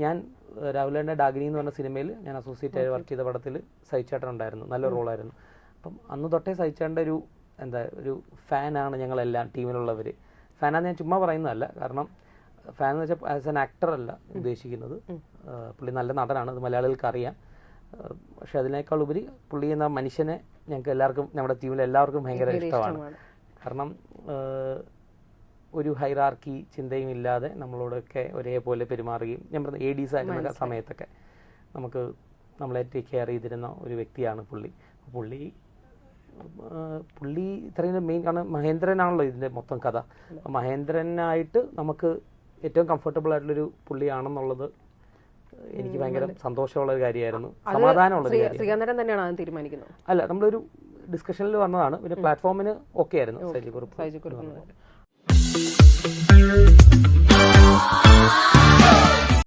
ഞാൻ രാഹുലേൻ്റെ ഡാഗിനി എന്ന് പറഞ്ഞ സിനിമയിൽ ഞാൻ അസോസിയേറ്റ് ആയി വർക്ക് ചെയ്ത പടത്തിൽ സഹിച്ചേട്ടൻ ഉണ്ടായിരുന്നു, നല്ല റോളായിരുന്നു. അപ്പം അന്ന് തൊട്ടേ സഹിച്ചേട്ടൻ്റെ ഒരു ഫാനാണ് ഞങ്ങളെല്ലാം ടീമിലുള്ളവർ. ഫാനാന്ന് ഞാൻ ചുമ്മാ പറയുന്നതല്ല, കാരണം ഫാൻ എന്ന് വെച്ചാൽ ആസ് ആൻ ആക്ടർ അല്ല ഉദ്ദേശിക്കുന്നത്. പുള്ളി നല്ല നടനാണ്, അത് മലയാളികൾക്ക് അറിയാം. പക്ഷെ അതിനേക്കാൾ ഉപരി പുള്ളി എന്ന മനുഷ്യനെ ഞങ്ങൾക്ക് എല്ലാവർക്കും, നമ്മുടെ ടീമിൽ എല്ലാവർക്കും ഭയങ്കര ഇഷ്ടമാണ്. കാരണം ഒരു ഹൈറാർക്കി ചിന്തയും ഇല്ലാതെ നമ്മളോടൊക്കെ ഒരേപോലെ പെരുമാറുകയും, ഞാൻ പറഞ്ഞ ADs ആയിരുന്ന സമയത്തൊക്കെ നമ്മളെ ടേക്ക് കെയർ ചെയ്തിരുന്ന ഒരു വ്യക്തിയാണ് പുള്ളി. പുള്ളി ഇത്രയും മെയിൻ, കാരണം മഹേന്ദ്രനാണല്ലോ ഇതിൻ്റെ മൊത്തം കഥ. മഹേന്ദ്രനായിട്ട് നമുക്ക് ഏറ്റവും കംഫർട്ടബിൾ ആയിട്ടുള്ളൊരു പുള്ളിയാണെന്നുള്ളത് എനിക്ക് ഭയങ്കര സന്തോഷമുള്ള ഒരു കാര്യമായിരുന്നു, സമാധാനമുള്ള ഒരു കാര്യം. അല്ല, നമ്മളൊരു ഡിസ്കഷനിൽ വന്നതാണ്. പിന്നെ പ്ലാറ്റ്ഫോമിന് ഓക്കെ ആയിരുന്നു സൈജു കുറുപ്പ്.